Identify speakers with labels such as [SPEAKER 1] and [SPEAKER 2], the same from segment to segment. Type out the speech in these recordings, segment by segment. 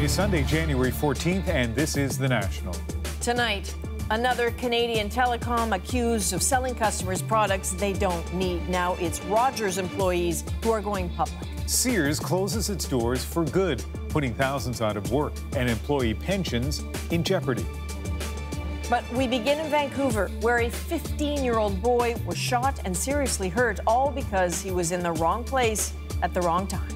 [SPEAKER 1] is Sunday, January 14th, and this is The National.
[SPEAKER 2] Tonight, another Canadian telecom accused of selling customers products they don't need. Now it's Rogers employees who are going public.
[SPEAKER 1] Sears closes its doors for good, putting thousands out of work and employee pensions in jeopardy.
[SPEAKER 2] But we begin in Vancouver, where a 15-year-old boy was shot and seriously hurt, all because he was in the wrong place at the wrong time.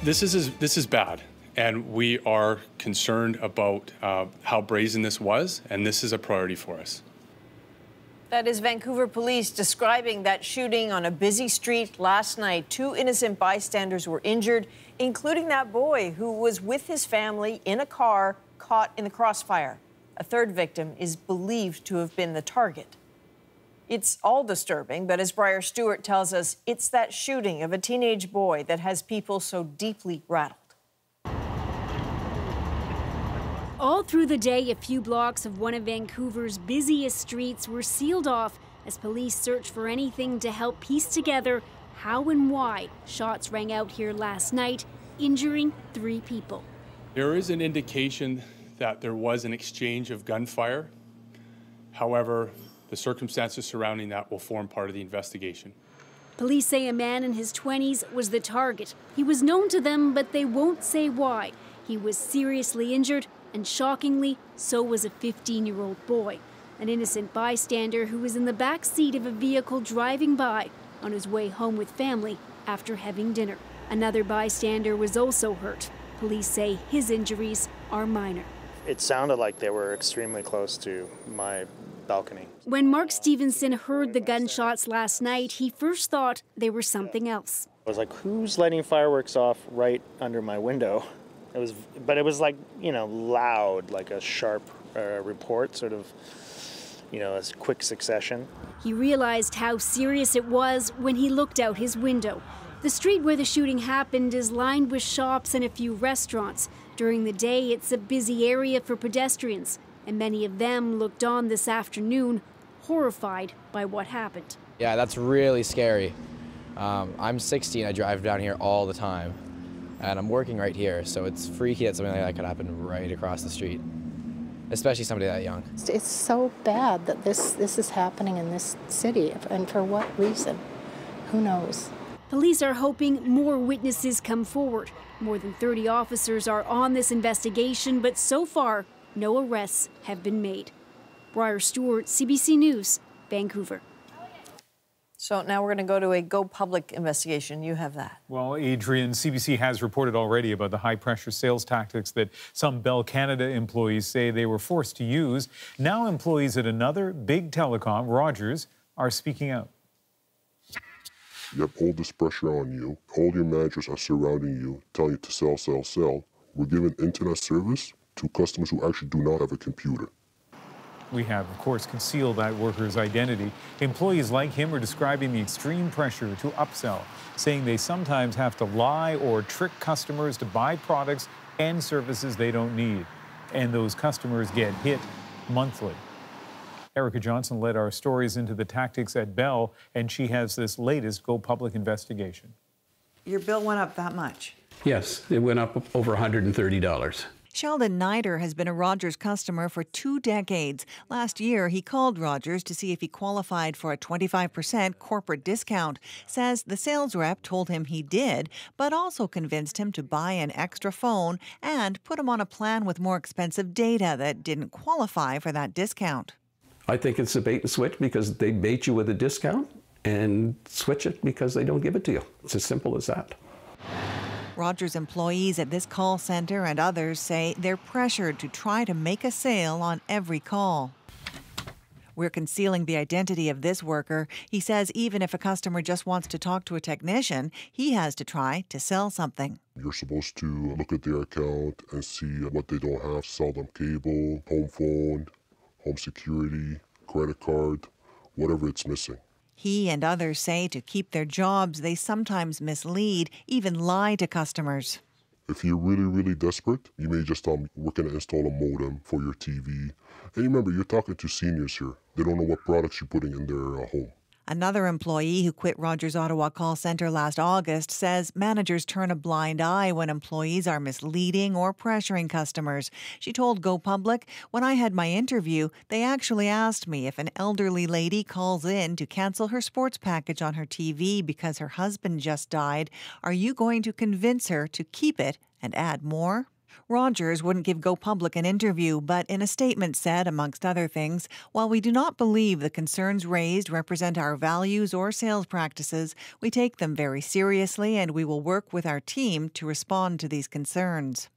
[SPEAKER 3] This is bad, and we are concerned about how brazen this was, and this is a priority for us.
[SPEAKER 2] That is Vancouver police describing that shooting on a busy street last night. 2 innocent bystanders were injured, including that boy who was with his family in a car caught in the crossfire. A third victim is believed to have been the target. It's all disturbing, but as Briar Stewart tells us, it's that shooting of a teenage boy that has people so deeply rattled.
[SPEAKER 4] All through the day, a few blocks of one of Vancouver's busiest streets were sealed off as police searched for anything to help piece together how and why shots rang out here last night, injuring 3 people.
[SPEAKER 3] There is an indication that there was an exchange of gunfire. However, the circumstances surrounding that will form part of the investigation.
[SPEAKER 4] Police say a man in his 20s was the target. He was known to them, but they won't say why. He was seriously injured, and shockingly, so was a 15-year-old boy, an innocent bystander who was in the back seat of a vehicle driving by on his way home with family after having dinner. Another bystander was also hurt. Police say his injuries are minor.
[SPEAKER 5] It sounded like they were extremely close to my balcony.
[SPEAKER 4] When Mark Stevenson heard the gunshots last night, he first thought they were something else.
[SPEAKER 5] I was like, who's lighting fireworks off right under my window? But it was like, loud, like a sharp report, sort of, a quick succession.
[SPEAKER 4] He realized how serious it was when he looked out his window. The street where the shooting happened is lined with shops and a few restaurants. During the day, it's a busy area for pedestrians, and many of them looked on this afternoon, horrified by what happened.
[SPEAKER 6] Yeah, that's really scary. I'm 16, I drive down here all the time, and I'm working right here, so it's freaky that something like that could happen right across the street, especially somebody that young.
[SPEAKER 7] It's so bad that this is happening in this city, and for what reason? Who knows?
[SPEAKER 4] Police are hoping more witnesses come forward. More than 30 officers are on this investigation, but so far, no arrests have been made. Briar Stewart, CBC News, Vancouver.
[SPEAKER 2] So now we're going to go to a Go Public investigation. You have that.
[SPEAKER 1] Well, Adrian, CBC has reported already about the high-pressure sales tactics that some Bell Canada employees say they were forced to use. Now employees at another big telecom, Rogers, are speaking out.
[SPEAKER 8] You have all this pressure on you. All your managers are surrounding you, telling you to sell, sell, sell. We're giving internet service to customers who actually do not have a computer.
[SPEAKER 1] We have, of course, concealed that worker's identity. Employees like him are describing the extreme pressure to upsell, saying they sometimes have to lie or trick customers to buy products and services they don't need. And those customers get hit monthly. Erica Johnson led our stories into the tactics at Bell, and she has this latest Go Public investigation.
[SPEAKER 9] Your bill went up that much?
[SPEAKER 10] Yes, it went up over $130.
[SPEAKER 9] Sheldon Nider has been a Rogers customer for 2 decades. Last year, he called Rogers to see if he qualified for a 25% corporate discount. Says the sales rep told him he did, but also convinced him to buy an extra phone and put him on a plan with more expensive data that didn't qualify for that discount.
[SPEAKER 10] I think it's a bait and switch because they bait you with a discount and switch it because they don't give it to you. It's as simple as that.
[SPEAKER 9] Rogers employees at this call center and others say they're pressured to try to make a sale on every call. We're concealing the identity of this worker. He says even if a customer just wants to talk to a technician, he has to try to sell something.
[SPEAKER 8] You're supposed to look at their account and see what they don't have, sell them cable, home phone, home security, credit card, whatever it's missing.
[SPEAKER 9] He and others say to keep their jobs, they sometimes mislead, even lie to customers.
[SPEAKER 8] If you're really, really desperate, you may just tell them, we're going to install a modem for your TV. And remember, you're talking to seniors here. They don't know what products you're putting in their home.
[SPEAKER 9] Another employee who quit Rogers Ottawa call centre last August says managers turn a blind eye when employees are misleading or pressuring customers. She told Go Public, "When I had my interview, they actually asked me if an elderly lady calls in to cancel her sports package on her TV because her husband just died, are you going to convince her to keep it and add more?" Rogers wouldn't give Go Public an interview, but in a statement said, amongst other things, "While we do not believe the concerns raised represent our values or sales practices, we take them very seriously and we will work with our team to respond to these concerns."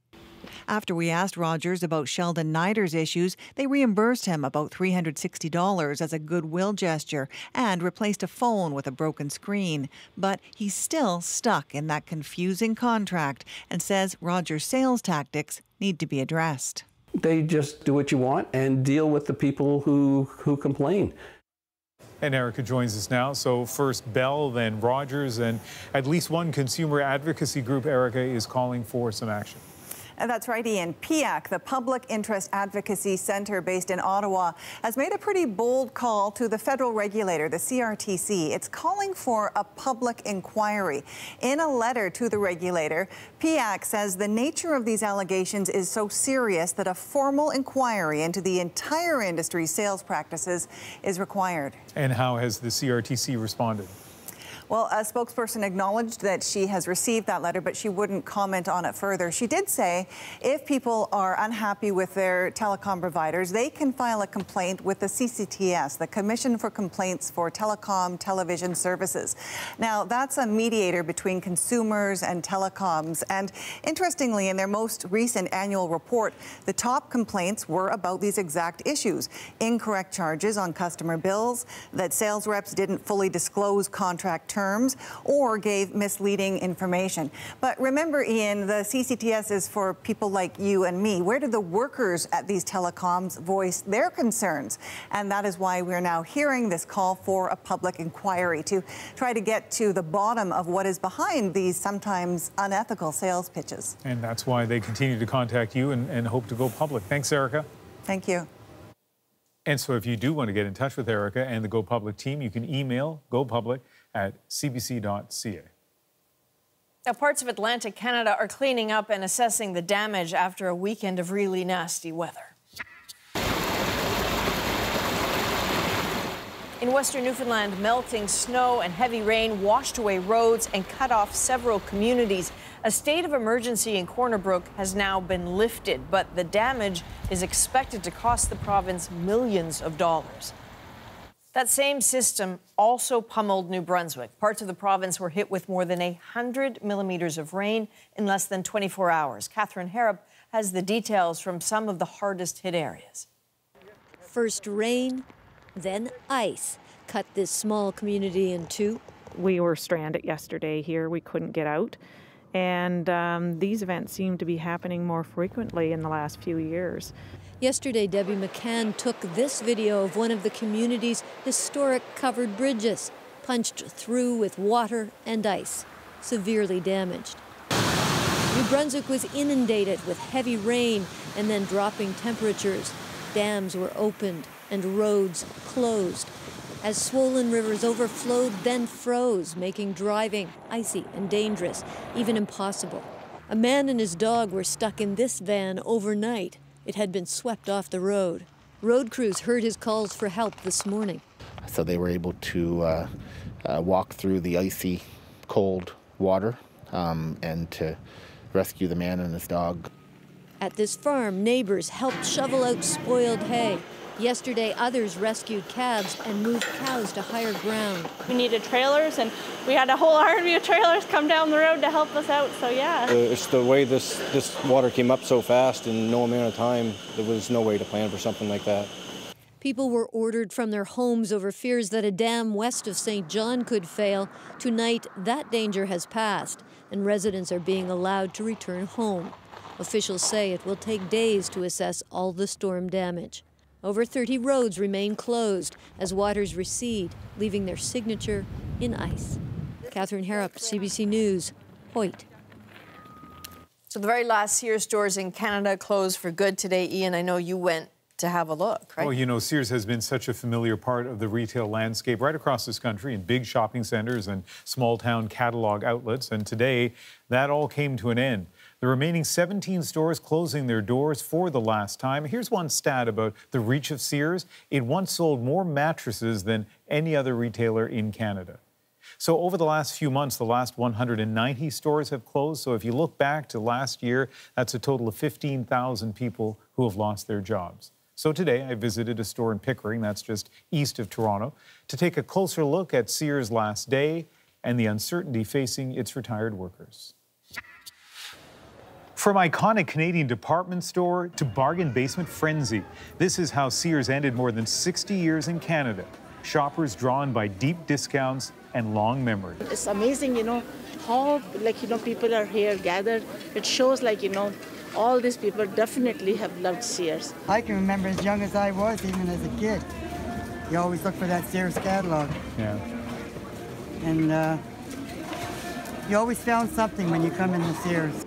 [SPEAKER 9] After we asked Rogers about Sheldon Nider's issues, they reimbursed him about $360 as a goodwill gesture and replaced a phone with a broken screen. But he's still stuck in that confusing contract and says Rogers' sales tactics need to be addressed.
[SPEAKER 10] They just do what you want and deal with the people who complain.
[SPEAKER 1] And Erica joins us now. So first Bell, then Rogers, and at least one consumer advocacy group, Erica, is calling for some action.
[SPEAKER 11] That's right, Ian. PIAC, the Public Interest Advocacy Centre based in Ottawa, has made a pretty bold call to the federal regulator, the CRTC. It's calling for a public inquiry. In a letter to the regulator, PIAC says the nature of these allegations is so serious that a formal inquiry into the entire industry's sales practices is required.
[SPEAKER 1] And how has the CRTC responded?
[SPEAKER 11] Well, a spokesperson acknowledged that she has received that letter, but she wouldn't comment on it further. She did say if people are unhappy with their telecom providers, they can file a complaint with the CCTS, the Commission for Complaints for Telecom Television Services. Now, that's a mediator between consumers and telecoms. And interestingly, in their most recent annual report, the top complaints were about these exact issues: incorrect charges on customer bills, that sales reps didn't fully disclose contract terms, or gave misleading information. But remember, Ian, the CCTS is for people like you and me. Where do the workers at these telecoms voice their concerns? And that is why we're now hearing this call for a public inquiry to try to get to the bottom of what is behind these sometimes unethical sales pitches.
[SPEAKER 1] And that's why they continue to contact you and hope to go public. Thanks, Erica.
[SPEAKER 11] Thank you.
[SPEAKER 1] And so if you do want to get in touch with Erica and the Go Public team, you can email gopublic@cbc.ca.
[SPEAKER 2] Now, parts of Atlantic Canada are cleaning up and assessing the damage after a weekend of really nasty weather. In western Newfoundland, melting snow and heavy rain washed away roads and cut off several communities. A state of emergency in Corner Brook has now been lifted, but the damage is expected to cost the province millions of dollars. That same system also pummeled New Brunswick. Parts of the province were hit with more than 100 millimeters of rain in less than 24 hours. Catherine Harrop has the details from some of the hardest hit areas.
[SPEAKER 12] First rain, then ice cut this small community in two.
[SPEAKER 13] We were stranded yesterday here. We couldn't get out. And these events seem to be happening more frequently in the last few years.
[SPEAKER 12] Yesterday, Debbie McCann took this video of one of the community's historic covered bridges, punched through with water and ice, severely damaged. New Brunswick was inundated with heavy rain and then dropping temperatures. Dams were opened and roads closed. As swollen rivers overflowed, then froze, making driving icy and dangerous, even impossible. A man and his dog were stuck in this van overnight. It had been swept off the road. Road crews heard his calls for help this morning.
[SPEAKER 14] So they were able to walk through the icy, cold water and to rescue the man and his dog.
[SPEAKER 12] At this farm, neighbors helped shovel out spoiled hay. Yesterday, others rescued calves and moved cows to higher ground.
[SPEAKER 15] We needed trailers, and we had a whole army of trailers come down the road to help us out, so yeah.
[SPEAKER 16] It's the way this water came up so fast in no amount of time, there was no way to plan for something like that.
[SPEAKER 12] People were ordered from their homes over fears that a dam west of St. John could fail. Tonight, that danger has passed, and residents are being allowed to return home. Officials say it will take days to assess all the storm damage. Over 30 roads remain closed as waters recede, leaving their signature in ice. Catherine Harrop, CBC News, Hoyt.
[SPEAKER 2] So the very last Sears stores in Canada closed for good today. Ian, I know you went to have a look, right?
[SPEAKER 1] Well, you know, Sears has been such a familiar part of the retail landscape right across this country in big shopping centers and small-town catalog outlets. And today, that all came to an end. The remaining 17 stores closing their doors for the last time. Here's one stat about the reach of Sears. It once sold more mattresses than any other retailer in Canada. So over the last few months, the last 190 stores have closed. So if you look back to last year, that's a total of 15,000 people who have lost their jobs. So today I visited a store in Pickering, that's just east of Toronto, to take a closer look at Sears' last day and the uncertainty facing its retired workers. From iconic Canadian department store to bargain basement frenzy, this is how Sears ended more than 60 years in Canada. Shoppers drawn by deep discounts and long memory.
[SPEAKER 17] It's amazing, you know, how, like, you know, people are here gathered. It shows, like, you know, all these people definitely have loved Sears.
[SPEAKER 18] I can remember as young as I was, even as a kid, you always look for that Sears catalog.
[SPEAKER 1] Yeah.
[SPEAKER 18] And you always found something when you come into Sears.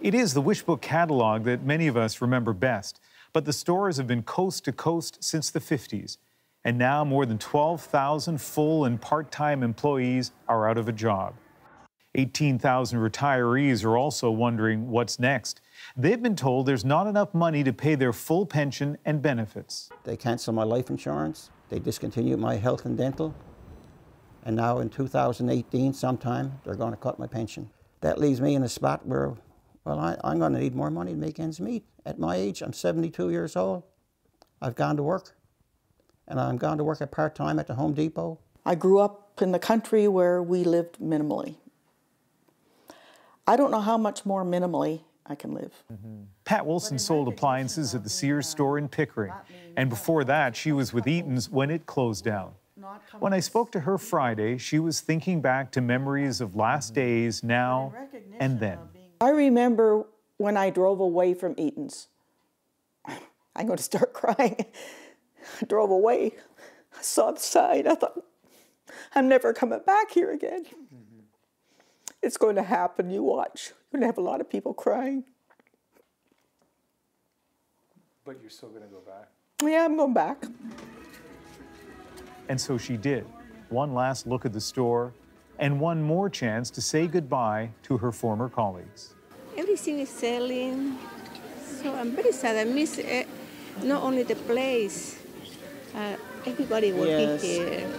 [SPEAKER 1] It is the wish book catalog that many of us remember best, but the stores have been coast to coast since the 50s. And now more than 12,000 full and part-time employees are out of a job. 18,000 retirees are also wondering what's next. They've been told there's not enough money to pay their full pension and benefits.
[SPEAKER 19] They canceled my life insurance. They discontinued my health and dental. And now in 2018 sometime, they're going to cut my pension. That leaves me in a spot where, well, I'm going to need more money to make ends meet. At my age, I'm 72 years old. I've gone to work. And I'm going to work at part-time at the Home Depot.
[SPEAKER 17] I grew up in the country where we lived minimally. I don't know how much more minimally I can live.
[SPEAKER 1] Pat Wilson sold appliances at the Sears store in Pickering. And before that, she was with Eaton's when it closed down. When I spoke to her Friday, she was thinking back to memories of last days, now and then.
[SPEAKER 17] I remember when I drove away from Eaton's. I'm going to start crying. I drove away. I saw the sign. I thought, I'm never coming back here again. It's going to happen. You watch. You're going to have a lot of people crying.
[SPEAKER 1] But you're still going to go back?
[SPEAKER 17] Yeah, I'm going back.
[SPEAKER 1] And so she did. One last look at the store and one more chance to say goodbye to her former colleagues.
[SPEAKER 20] Everything is selling, so I'm very sad. I miss not only the place, everybody working here.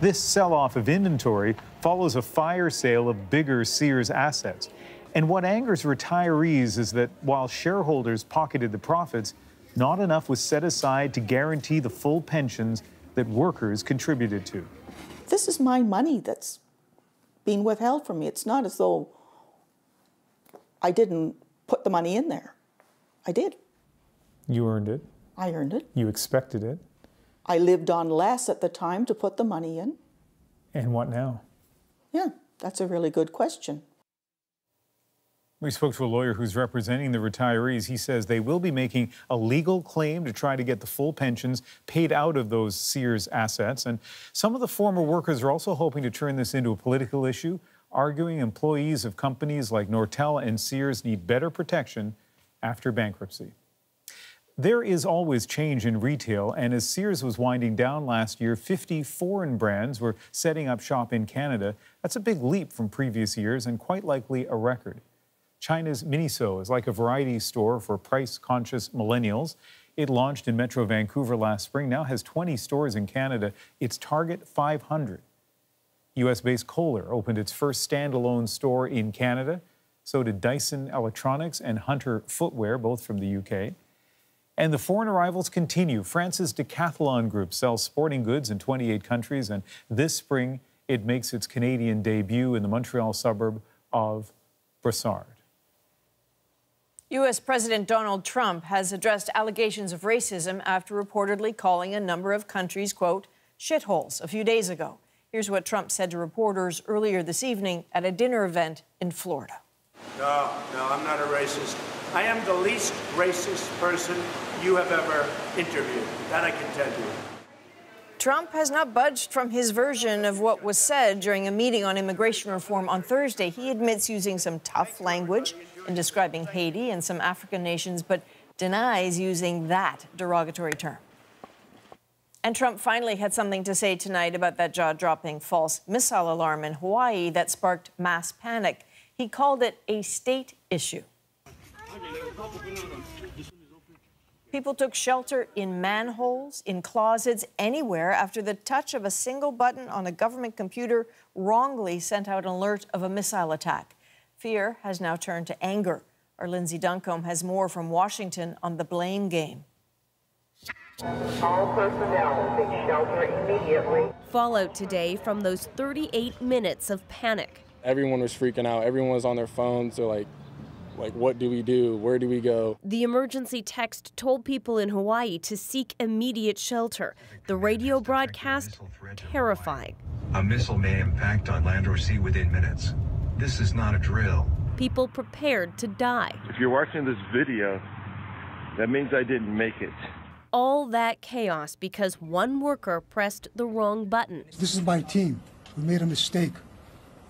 [SPEAKER 1] This sell-off of inventory follows a fire sale of bigger Sears assets. And what angers retirees is that while shareholders pocketed the profits, not enough was set aside to guarantee the full pensions that workers contributed to.
[SPEAKER 17] This is my money that's being withheld from me. It's not as though I didn't put the money in there. I did.
[SPEAKER 1] You earned it.
[SPEAKER 17] I earned it.
[SPEAKER 1] You expected it.
[SPEAKER 17] I lived on less at the time to put the money in.
[SPEAKER 1] And what now?
[SPEAKER 17] Yeah, that's a really good question.
[SPEAKER 1] We spoke to a lawyer who's representing the retirees. He says they will be making a legal claim to try to get the full pensions paid out of those Sears assets. And some of the former workers are also hoping to turn this into a political issue, arguing employees of companies like Nortel and Sears need better protection after bankruptcy. There is always change in retail, and as Sears was winding down last year, 50 foreign brands were setting up shop in Canada. That's a big leap from previous years and quite likely a record. China's Miniso is like a variety store for price-conscious millennials. It launched in Metro Vancouver last spring, now has 20 stores in Canada. Its target 500. US-based Kohler opened its first standalone store in Canada. So did Dyson Electronics and Hunter Footwear, both from the UK. And the foreign arrivals continue. France's Decathlon Group sells sporting goods in 28 countries, and this spring it makes its Canadian debut in the Montreal suburb of Brossard.
[SPEAKER 2] U.S. President Donald Trump has addressed allegations of racism after reportedly calling a number of countries, quote, shitholes a few days ago. Here's what Trump said to reporters earlier this evening at a dinner event in Florida.
[SPEAKER 21] No, I'm not a racist. I am the least racist person you have ever interviewed. That I can tell you.
[SPEAKER 2] Trump has not budged from his version of what was said during a meeting on immigration reform on Thursday. He admits using some tough language in describing Haiti and some African nations, but denies using that derogatory term. And Trump finally had something to say tonight about that jaw-dropping false missile alarm in Hawaii that sparked mass panic. He called it a state issue. People took shelter in manholes, in closets, anywhere after the touch of a single button on a government computer wrongly sent out an alert of a missile attack. Fear has now turned to anger. Our Lindsay Duncombe has more from Washington on the blame game.
[SPEAKER 3] All personnel take shelter immediately.
[SPEAKER 22] Fallout today from those 38 minutes of panic.
[SPEAKER 23] Everyone was freaking out. Everyone was on their phones. They're like, what do we do? Where do we go?
[SPEAKER 22] The emergency text told people in Hawaii to seek immediate shelter. The radio broadcast, terrifying.
[SPEAKER 24] A missile may impact on land or sea within minutes. This is not a drill.
[SPEAKER 22] People prepared to die.
[SPEAKER 25] If you're watching this video, that means I didn't make it.
[SPEAKER 22] All that chaos because one worker pressed the wrong button.
[SPEAKER 26] This is my team. We made a mistake.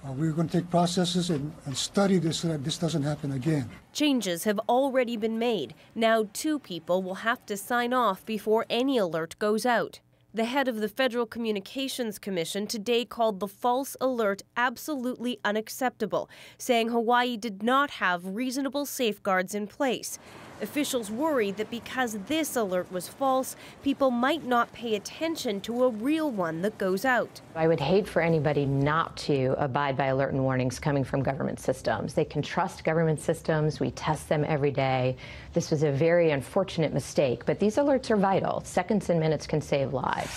[SPEAKER 26] We're going to take processes and study this so that this doesn't happen again.
[SPEAKER 22] Changes have already been made. Now 2 people will have to sign off before any alert goes out. The head of the Federal Communications Commission today called the false alert absolutely unacceptable, saying Hawaii did not have reasonable safeguards in place. Officials worry that because this alert was false, people might not pay attention to a real one that goes out.
[SPEAKER 27] I would hate for anybody not to abide by alert and warnings coming from government systems. They can trust government systems. We test them every day. This was a very unfortunate mistake, but these alerts are vital. Seconds and minutes can save lives.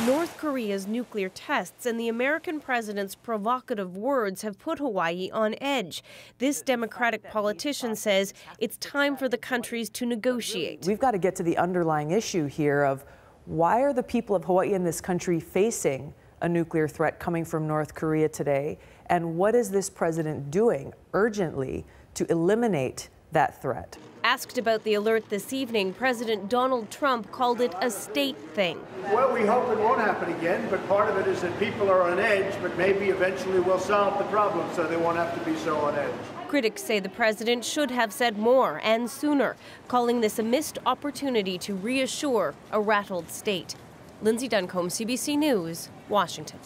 [SPEAKER 22] North Korea's nuclear tests and the American president's provocative words have put Hawaii on edge. This Democratic politician says it's time for the countries to negotiate.
[SPEAKER 28] We've got to get to the underlying issue here of why are the people of Hawaii in this country facing a nuclear threat coming from North Korea today, and what is this president doing urgently to eliminate that threat?
[SPEAKER 22] Asked about the alert this evening, President Donald Trump called it a state thing.
[SPEAKER 21] Well, we hope it won't happen again, but part of it is that people are on edge, but maybe eventually we'll solve the problem so they won't have to be so on edge.
[SPEAKER 22] Critics say the president should have said more and sooner, calling this a missed opportunity to reassure a rattled state. Lindsay Duncombe, CBC News, Washington.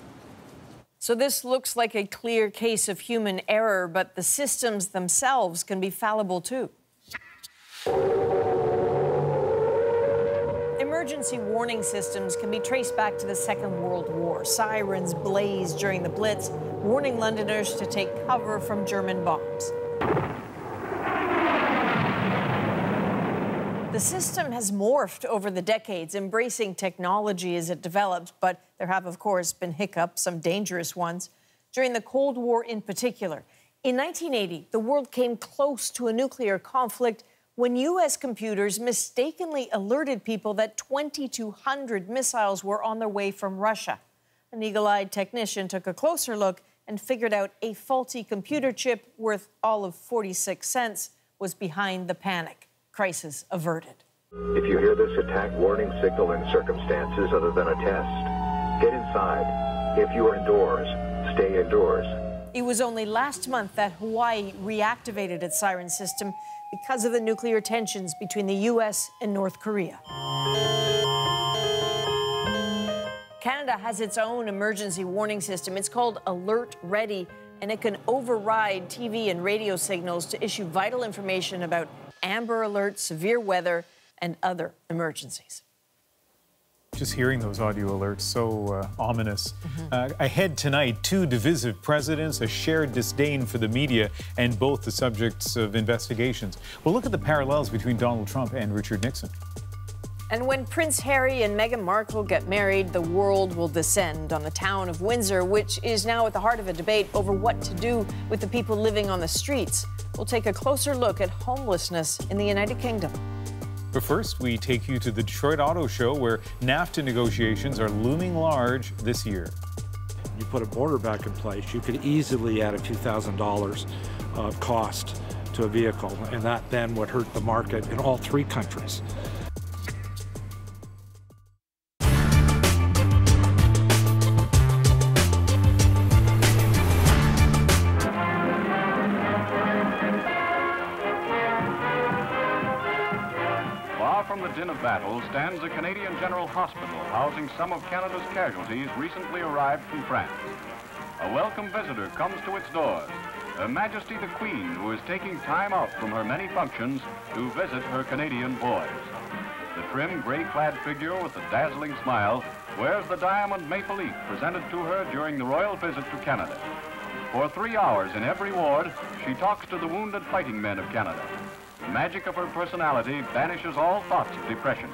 [SPEAKER 2] So this looks like a clear case of human error, but the systems themselves can be fallible too. Emergency warning systems can be traced back to the Second World War. Sirens blazed during the Blitz, warning Londoners to take cover from German bombs. The system has morphed over the decades, embracing technology as it develops, but there have, of course, been hiccups, some dangerous ones. During the Cold War in particular. In 1980, the world came close to a nuclear conflict when U.S. computers mistakenly alerted people that 2,200 missiles were on their way from Russia. An eagle-eyed technician took a closer look and figured out a faulty computer chip worth all of 46 cents was behind the panic. Crisis averted.
[SPEAKER 29] If you hear this attack warning signal in circumstances other than a test, get inside. If you are indoors, stay indoors.
[SPEAKER 2] It was only last month that Hawaii reactivated its siren system because of the nuclear tensions between the U.S. and North Korea. Canada has its own emergency warning system. It's called Alert Ready, and it can override TV and radio signals to issue vital information about amber alerts, severe weather, and other emergencies.
[SPEAKER 1] Just hearing those audio alerts, so ominous. Ahead tonight, 2 divisive presidents, a shared disdain for the media, and both the subjects of investigations. We'll look at the parallels between Donald Trump and Richard Nixon.
[SPEAKER 2] And when Prince Harry and Meghan Markle get married, the world will descend on the town of Windsor, which is now at the heart of a debate over what to do with the people living on the streets. We'll take a closer look at homelessness in the United Kingdom.
[SPEAKER 1] But first, we take you to the Detroit Auto Show, where NAFTA negotiations are looming large this year.
[SPEAKER 30] You put a border back in place, you could easily add a few $1,000s of cost to a vehicle, and that then would hurt the market in all 3 countries.
[SPEAKER 4] of battle stands a Canadian General Hospital housing some of Canada's casualties recently arrived from France. A welcome visitor comes to its doors, Her Majesty the Queen, who is taking time out from her many functions to visit her Canadian boys. The trim gray-clad figure with a dazzling smile wears the diamond maple leaf presented to her during the royal visit to Canada. For 3 hours in every ward, she talks to the wounded fighting men of Canada. The magic of her personality banishes all thoughts of depression.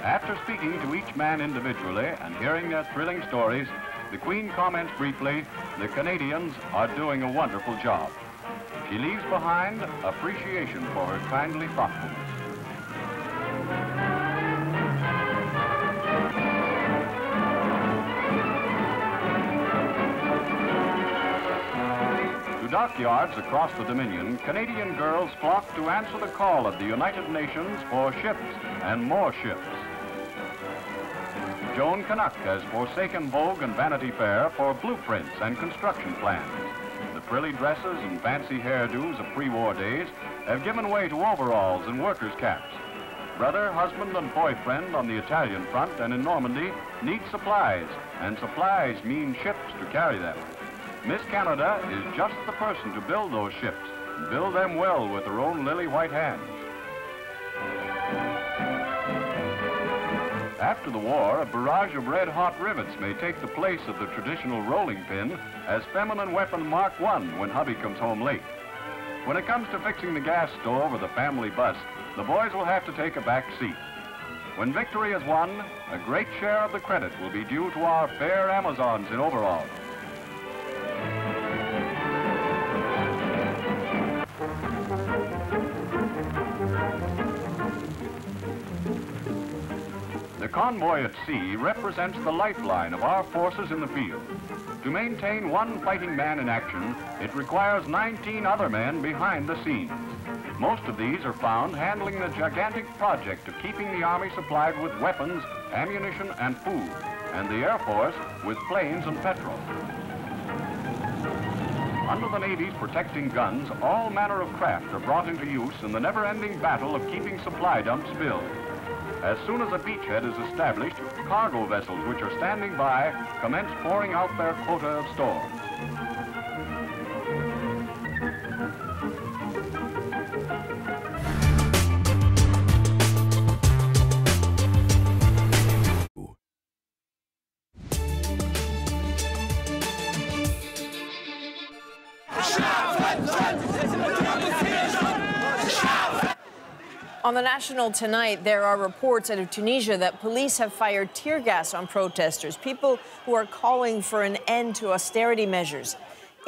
[SPEAKER 4] After speaking to each man individually and hearing their thrilling stories, the Queen comments briefly, "The Canadians are doing a wonderful job." She leaves behind appreciation for her kindly thoughtfulness. Dockyards across the Dominion, Canadian girls flock to answer the call of the United Nations for ships and more ships. Joan Canuck has forsaken Vogue and Vanity Fair for blueprints and construction plans. The frilly dresses and fancy hairdos of pre-war days have given way to overalls and workers' caps. Brother, husband, and boyfriend on the Italian front and in Normandy need supplies, and supplies mean ships to carry them. Miss Canada is just the person to build those ships, and build them well with her own lily-white hands. After the war, a barrage of red-hot rivets may take the place of the traditional rolling pin as feminine weapon Mark I when hubby comes home late. When it comes to fixing the gas stove or the family bus, the boys will have to take a back seat. When victory is won, a great share of the credit will be due to our fair Amazons in overalls. The convoy at sea represents the lifeline of our forces in the field. To maintain one fighting man in action, it requires 19 other men behind the scenes. Most of these are found handling the gigantic project of keeping the Army supplied with weapons, ammunition, and food, and the Air Force with planes and petrol. Under the Navy's protecting guns, all manner of craft are brought into use in the never-ending battle of keeping supply dumps filled. As soon as a beachhead is established, cargo vessels which are standing by commence pouring out their quota of stores.
[SPEAKER 2] On the National tonight, there are reports out of Tunisia that police have fired tear gas on protesters, people who are calling for an end to austerity measures.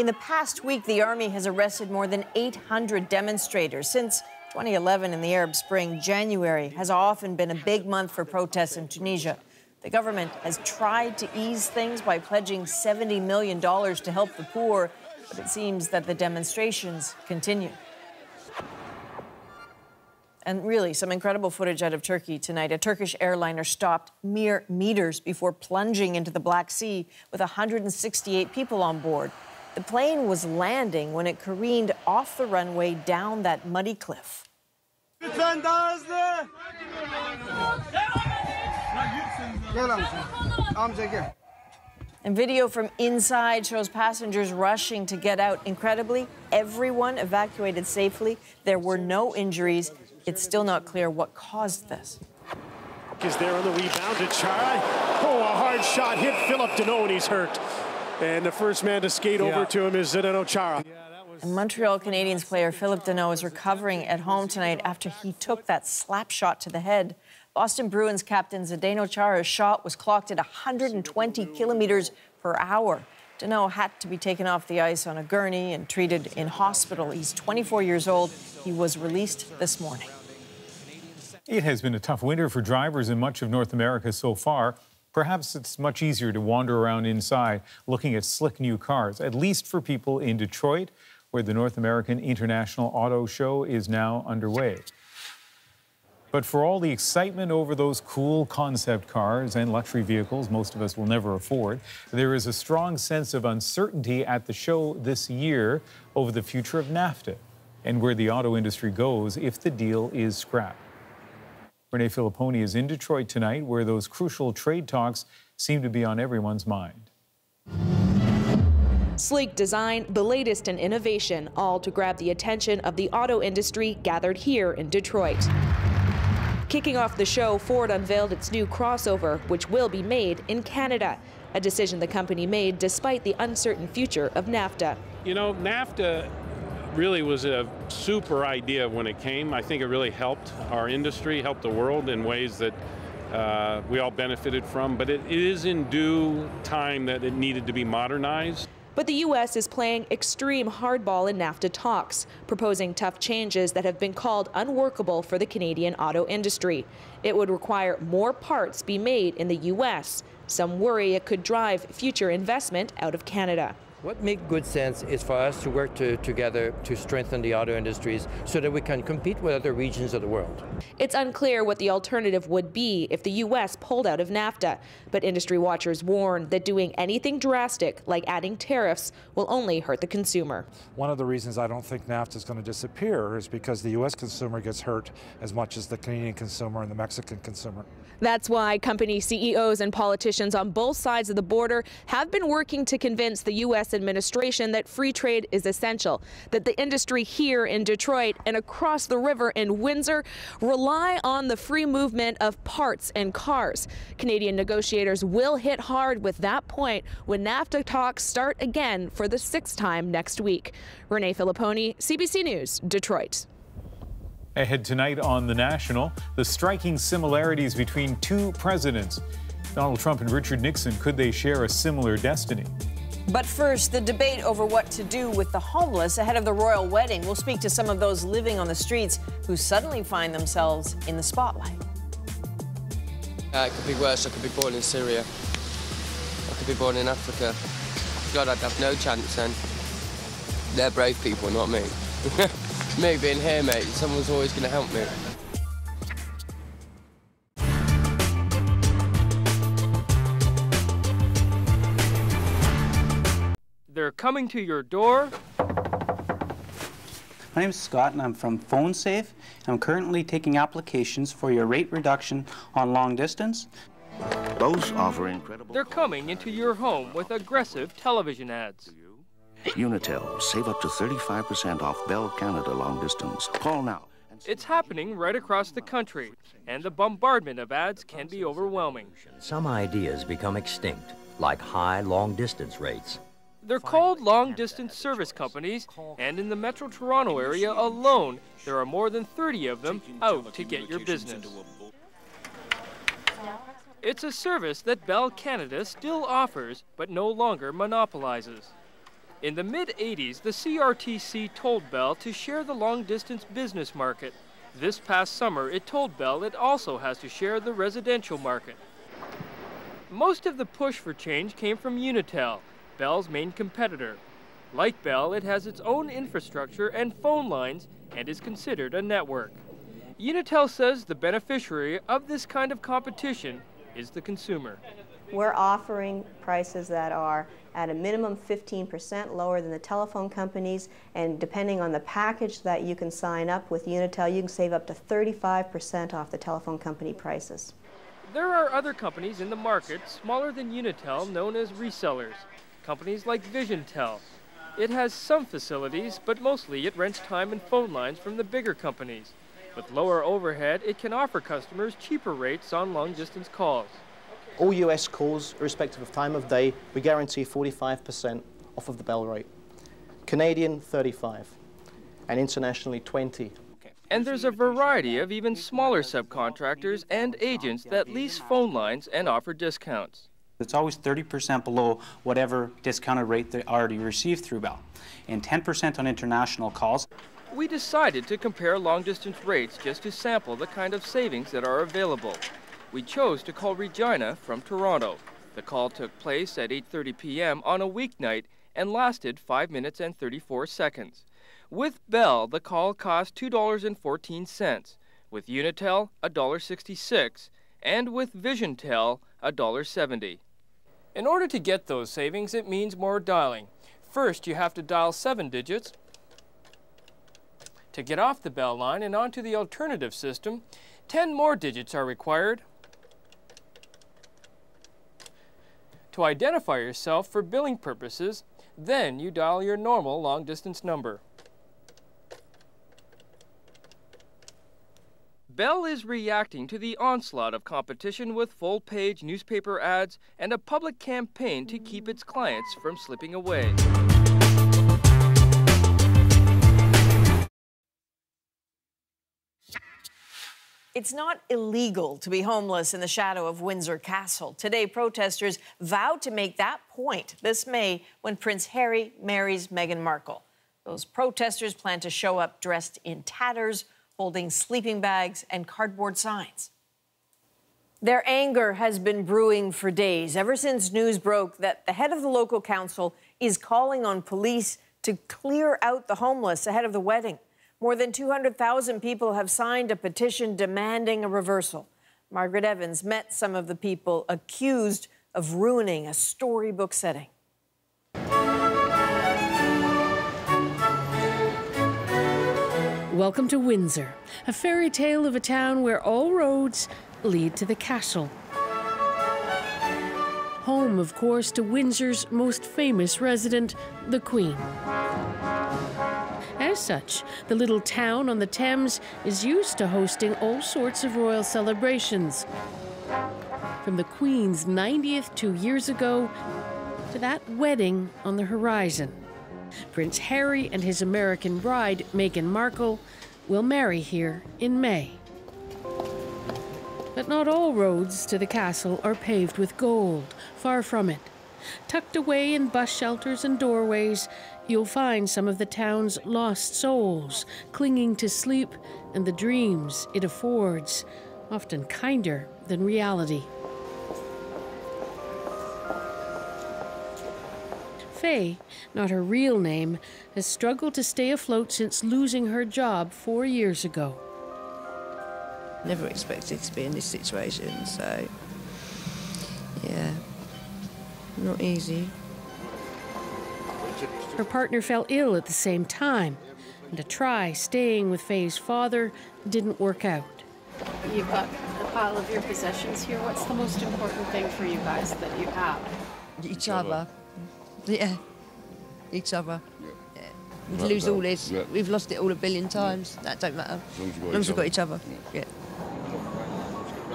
[SPEAKER 2] In the past week, the army has arrested more than 800 demonstrators. Since 2011 in the Arab Spring, January has often been a big month for protests in Tunisia. The government has tried to ease things by pledging $70 million to help the poor, but it seems that the demonstrations continue. And really, some incredible footage out of Turkey tonight. A Turkish airliner stopped mere meters before plunging into the Black Sea with 168 people on board. The plane was landing when it careened off the runway down that muddy cliff. And video from inside shows passengers rushing to get out. Incredibly, everyone evacuated safely. There were no injuries. It's still not clear what caused this.
[SPEAKER 5] Is there on the rebound to Chara. Oh, a hard shot hit Philip Deneau, and he's hurt. And the first man to skate over to him is Zdeno Chara.
[SPEAKER 2] And Montreal Canadiens player Philip Deneau is recovering at home tonight after he took that slap shot to the head. Boston Bruins captain Zdeno Chara's shot was clocked at 120 kilometers per hour. Deneau had to be taken off the ice on a gurney and treated in hospital. He's 24 years old. He was released this morning.
[SPEAKER 1] It has been a tough winter for drivers in much of North America so far. Perhaps it's much easier to wander around inside looking at slick new cars, at least for people in Detroit, where the North American International Auto Show is now underway. But for all the excitement over those cool concept cars and luxury vehicles most of us will never afford, there is a strong sense of uncertainty at the show this year over the future of NAFTA and where the auto industry goes if the deal is scrapped. Renee Filipponi is in Detroit tonight, where those crucial trade talks seem to be on everyone's mind.
[SPEAKER 6] Sleek design, the latest in innovation, all to grab the attention of the auto industry gathered here in Detroit. Kicking off the show, Ford unveiled its new crossover, which will be made in Canada, a decision the company made despite the uncertain future of NAFTA.
[SPEAKER 7] You know, NAFTA really was a super idea when it came. I think it really helped our industry, helped the world in ways that we all benefited from, but it is in due time that it needed to be modernized.
[SPEAKER 6] But the U.S. is playing extreme hardball in NAFTA talks, proposing tough changes that have been called unworkable for the Canadian auto industry. It would require more parts be made in the U.S. Some worry it could drive future investment out of Canada.
[SPEAKER 8] What makes good sense is for us to work together to strengthen the auto industries so that we can compete with other regions of the world.
[SPEAKER 6] It's unclear what the alternative would be if the U.S. pulled out of NAFTA, but industry watchers warn that doing anything drastic, like adding tariffs, will only hurt the consumer.
[SPEAKER 30] One of the reasons I don't think NAFTA is going to disappear is because the U.S. consumer gets hurt as much as the Canadian consumer and the Mexican consumer.
[SPEAKER 6] That's why company CEOs and politicians on both sides of the border have been working to convince the U.S. administration that free trade is essential, that the industry here in Detroit and across the river in Windsor rely on the free movement of parts and cars. Canadian negotiators will hit hard with that point when NAFTA talks start again for the 6th time next week. Renee Filipponi, CBC News, Detroit.
[SPEAKER 1] Ahead tonight on The National, the striking similarities between two presidents. Donald Trump and Richard Nixon, could they share a similar destiny?
[SPEAKER 2] But first, the debate over what to do with the homeless ahead of the royal wedding. We'll speak to some of those living on the streets who suddenly find themselves in the spotlight.
[SPEAKER 9] It could be worse. I could be born in Syria. I could be born in Africa. God, I'd have no chance then. They're brave people, not me. Me being here, mate, someone's always going to help me.
[SPEAKER 10] They're coming to your door.
[SPEAKER 11] My name is Scott and I'm from PhoneSafe. I'm currently taking applications for your rate reduction on long distance.
[SPEAKER 10] Both offer incredible. They're coming into your home with aggressive television ads.
[SPEAKER 13] Unitel, save up to 35% off Bell Canada long distance. Call now.
[SPEAKER 10] It's happening right across the country, and the bombardment of ads can be overwhelming.
[SPEAKER 14] Some ideas become extinct, like high long-distance rates.
[SPEAKER 10] They're called long-distance service companies, and in the Metro Toronto area alone, there are more than 30 of them out to get your business. It's a service that Bell Canada still offers, but no longer monopolizes. In the mid-'80s, the CRTC told Bell to share the long-distance business market. This past summer, it told Bell it also has to share the residential market. Most of the push for change came from Unitel, Bell's main competitor. Like Bell, it has its own infrastructure and phone lines and is considered a network. Unitel says the beneficiary of this kind of competition is the consumer.
[SPEAKER 15] We're offering prices that are at a minimum 15% lower than the telephone companies, and depending on the package that you can sign up with Unitel, you can save up to 35% off the telephone company prices.
[SPEAKER 10] There are other companies in the market smaller than Unitel known as resellers, companies like VisionTel. It has some facilities, but mostly it rents time and phone lines from the bigger companies. With lower overhead, it can offer customers cheaper rates on long-distance calls.
[SPEAKER 16] All US calls, irrespective of time of day, we guarantee 45% off of the Bell rate. Canadian, 35%, and internationally, 20%.
[SPEAKER 10] And there's a variety of even smaller subcontractors and agents that lease phone lines and offer discounts.
[SPEAKER 11] It's always 30% below whatever discounted rate they already received through Bell, and 10% on international calls.
[SPEAKER 10] We decided to compare long-distance rates just to sample the kind of savings that are available. We chose to call Regina from Toronto. The call took place at 8:30 p.m. on a weeknight and lasted 5 minutes and 34 seconds. With Bell, the call cost $2.14. With Unitel, $1.66, and with VisionTel, $1.70. In order to get those savings, it means more dialing. First, you have to dial 7 digits to get off the Bell line and onto the alternative system, 10 more digits are required to identify yourself for billing purposes. Then you dial your normal long-distance number. Bell is reacting to the onslaught of competition with full-page newspaper ads and a public campaign to keep its clients from slipping away.
[SPEAKER 2] It's not illegal to be homeless in the shadow of Windsor Castle. Today, protesters vowed to make that point this May when Prince Harry marries Meghan Markle. Those protesters plan to show up dressed in tatters, holding sleeping bags and cardboard signs. Their anger has been brewing for days, ever since news broke that the head of the local council is calling on police to clear out the homeless ahead of the wedding. More than 200,000 people have signed a petition demanding a reversal. Margaret Evans met some of the people accused of ruining a storybook setting.
[SPEAKER 3] Welcome to Windsor, a fairy tale of a town where all roads lead to the castle. Home, of course, to Windsor's most famous resident, the Queen. As such, the little town on the Thames is used to hosting all sorts of royal celebrations. From the Queen's 90th 2 years ago to that wedding on the horizon. Prince Harry and his American bride, Meghan Markle, will marry here in May. But not all roads to the castle are paved with gold, far from it. Tucked away in bus shelters and doorways, you'll find some of the town's lost souls, clinging to sleep and the dreams it affords, often kinder than reality. Faye, not her real name, has struggled to stay afloat since losing her job 4 years ago.
[SPEAKER 12] Never expected to be in this situation, so yeah, not easy.
[SPEAKER 3] Her partner fell ill at the same time, and to try staying with Faye's father didn't work out.
[SPEAKER 17] You've got a pile of your possessions here. What's the most important thing for you guys that you have?
[SPEAKER 12] Each other. Yeah, each other. Yeah. We'd lose all this. Yeah. We've lost it all a billion times. That don't matter. As long as we've got each other. Yeah.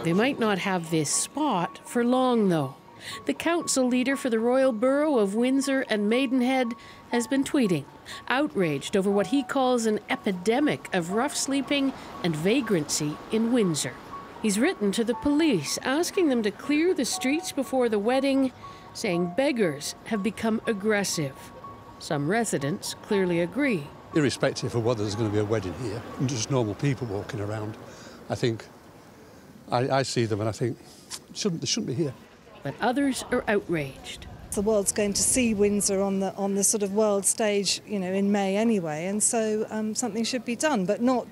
[SPEAKER 3] They might not have this spot for long, though. The council leader for the Royal Borough of Windsor and Maidenhead has been tweeting, outraged over what he calls an epidemic of rough sleeping and vagrancy in Windsor. He's written to the police, asking them to clear the streets before the wedding, saying beggars have become aggressive. Some residents clearly agree.
[SPEAKER 18] Irrespective of whether there's going to be a wedding here and just normal people walking around, I think, I see them and I think, they shouldn't be here.
[SPEAKER 3] But others are outraged.
[SPEAKER 19] The world's going to see Windsor on the sort of world stage, you know, in May anyway, and so something should be done, but not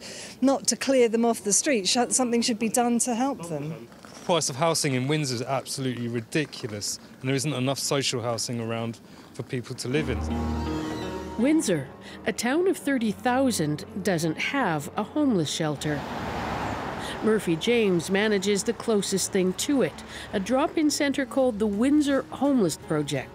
[SPEAKER 19] to clear them off the street. Something should be done to help them.
[SPEAKER 20] The price of housing in Windsor is absolutely ridiculous, and there isn't enough social housing around for people to live in.
[SPEAKER 3] Windsor, a town of 30,000, doesn't have a homeless shelter. Murphy James manages the closest thing to it, a drop-in centre called the Windsor Homeless Project.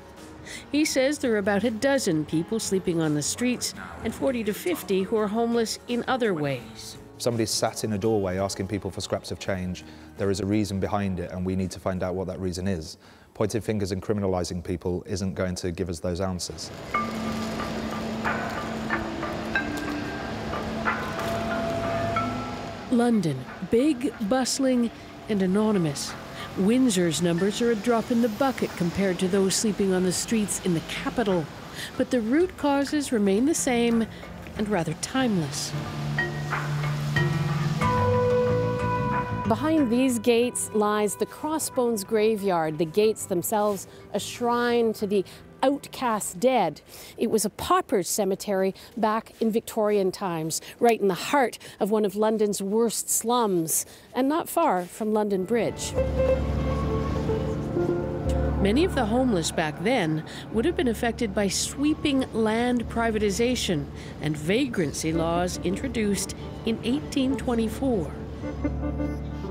[SPEAKER 3] He says there are about a dozen people sleeping on the streets and 40 to 50 who are homeless in other ways.
[SPEAKER 23] Somebody's sat in a doorway asking people for scraps of change. There is a reason behind it, and we need to find out what that reason is. Pointing fingers and criminalising people isn't going to give us those answers.
[SPEAKER 3] London, big, bustling, and anonymous. Windsor's numbers are a drop in the bucket compared to those sleeping on the streets in the capital. But the root causes remain the same and rather timeless.
[SPEAKER 17] Behind these gates lies the Crossbones graveyard, the gates themselves a shrine to the outcast dead. It was a pauper's cemetery back in Victorian times, right in the heart of one of London's worst slums, and not far from London Bridge.
[SPEAKER 3] Many of the homeless back then would have been affected by sweeping land privatization and vagrancy laws introduced in 1824.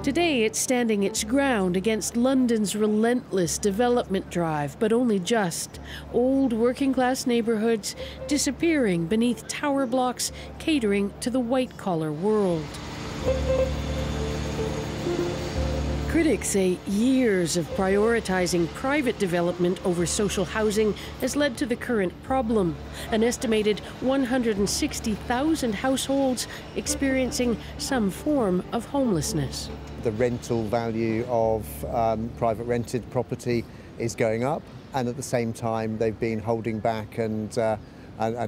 [SPEAKER 3] Today, it's standing its ground against London's relentless development drive, but only just. Old working-class neighborhoods disappearing beneath tower blocks, catering to the white-collar world. Critics say years of prioritizing private development over social housing has led to the current problem. An estimated 160,000 households experiencing some form of homelessness.
[SPEAKER 4] The rental value of private rented property is going up, and at the same time they've been holding back and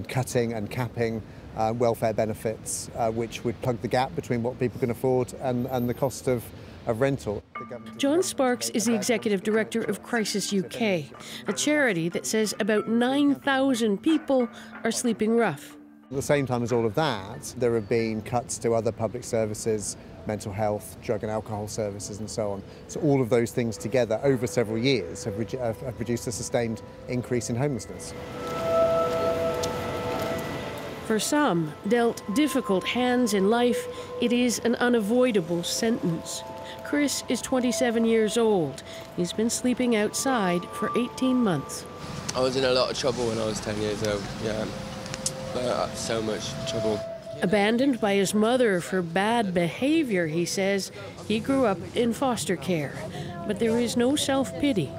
[SPEAKER 4] cutting and capping welfare benefits, which would plug the gap between what people can afford and the cost of rental.
[SPEAKER 3] John Sparks is the executive director of Crisis UK, a charity that says about 9,000 people are sleeping rough.
[SPEAKER 4] At the same time as all of that, there have been cuts to other public services, mental health, drug and alcohol services and so on. So all of those things together over several years have produced a sustained increase in homelessness.
[SPEAKER 3] For some, dealt difficult hands in life, it is an unavoidable sentence. Chris is 27 years old. He's been sleeping outside for 18 months.
[SPEAKER 9] I was in a lot of trouble when I was 10 years old, yeah. So much trouble.
[SPEAKER 3] Abandoned by his mother for bad behavior, he says, he grew up in foster care. But there is no self-pity.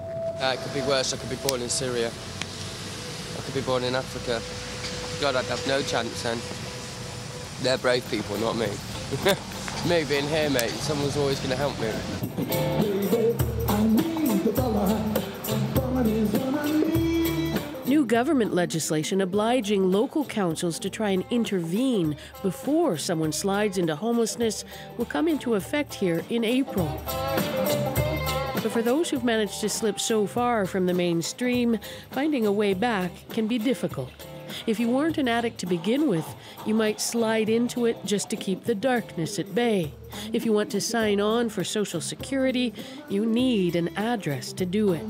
[SPEAKER 9] It could be worse. I could be born in Syria. I could be born in Africa. God, I'd have no chance then. They're brave people, not me. Me being here, mate, someone's always going to help me.
[SPEAKER 3] New government legislation obliging local councils to try and intervene before someone slides into homelessness will come into effect here in April. But for those who've managed to slip so far from the mainstream, finding a way back can be difficult. If you weren't an addict to begin with, you might slide into it just to keep the darkness at bay. If you want to sign on for Social Security, you need an address to do it.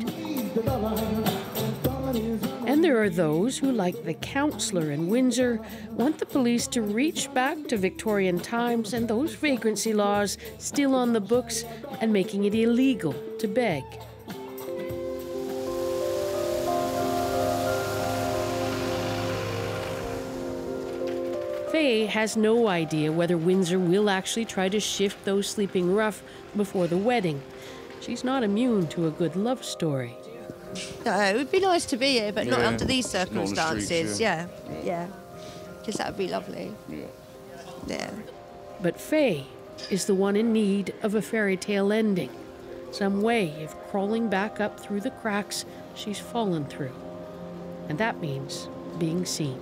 [SPEAKER 3] And there are those who, like the counsellor in Windsor, want the police to reach back to Victorian times and those vagrancy laws still on the books and making it illegal to beg. Faye has no idea whether Windsor will actually try to shift those sleeping rough before the wedding. She's not immune to a good love story.
[SPEAKER 12] No, it would be nice to be here, but not under these circumstances. Yeah, because that would be lovely. Yeah.
[SPEAKER 3] But Faye is the one in need of a fairy tale ending, some way of crawling back up through the cracks she's fallen through. And that means being seen.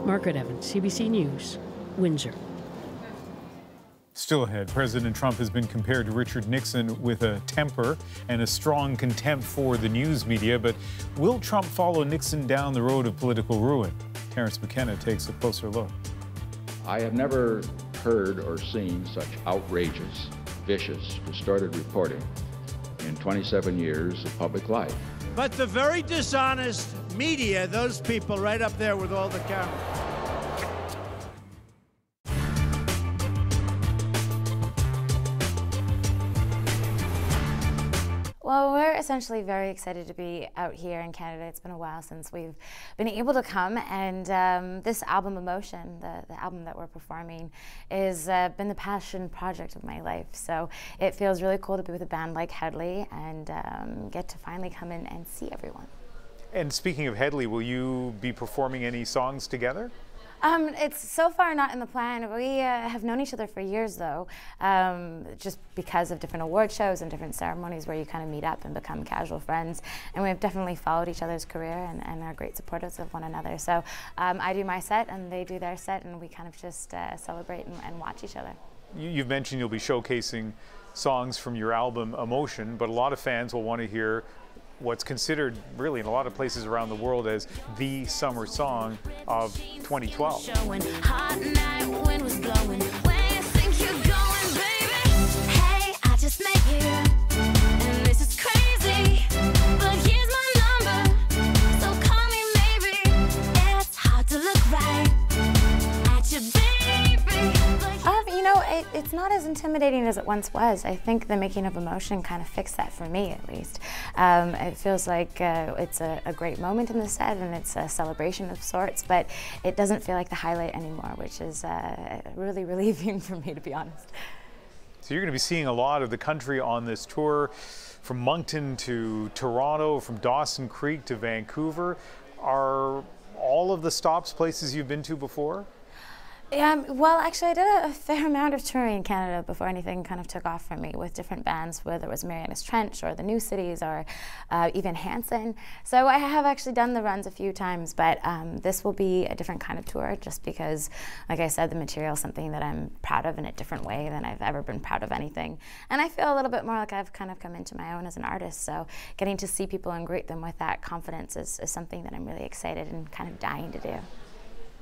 [SPEAKER 3] Margaret Evans, CBC News, Windsor.
[SPEAKER 1] Still ahead, President Trump has been compared to Richard Nixon with a temper and a strong contempt for the news media. But will Trump follow Nixon down the road of political ruin? Terence Mckenna takes a closer look.
[SPEAKER 5] I have never heard or seen such outrageous, vicious, distorted reporting in 27 years of public life.
[SPEAKER 21] But the very dishonest media, those people right up there with all the cameras.
[SPEAKER 22] Well, we're essentially very excited to be out here in Canada. It's been a while since we've been able to come, and this album, Emotion, the album that we're performing, is been the passion project of my life. So it feels really cool to be with a band like Headley and get to finally come in and see everyone.
[SPEAKER 1] And speaking of Headley, will you be performing any songs together?
[SPEAKER 22] It's so far not in the plan. We have known each other for years, though, just because of different award shows and different ceremonies where you kind of meet up and become casual friends. And we've definitely followed each other's career and are great supporters of one another. So I do my set and they do their set, and we kind of just celebrate and watch each other.
[SPEAKER 1] You've mentioned you'll be showcasing songs from your album, Emotion, but a lot of fans will want to hear what's considered really in a lot of places around the world as the summer song of 2012.
[SPEAKER 22] as intimidating as it once was. I think the making of emotion kind of fixed that for me, at least. It feels like it's a great moment in the set, and it's a celebration of sorts, but it doesn't feel like the highlight anymore, which is really relieving for me, to be honest.
[SPEAKER 1] So you're going to be seeing a lot of the country on this tour, from Moncton to Toronto, from Dawson Creek to Vancouver. Are all of the stops places you've been to before?
[SPEAKER 22] Well, actually, I did a fair amount of touring in Canada before anything kind of took off for me, with different bands, whether it was Marianas Trench or the New Cities or even Hanson. So I have actually done the runs a few times, but this will be a different kind of tour, just because, like I said, the material is something that I'm proud of in a different way than I've ever been proud of anything. And I feel a little bit more like I've kind of come into my own as an artist, so getting to see people and greet them with that confidence is something that I'm really excited and kind of dying to do.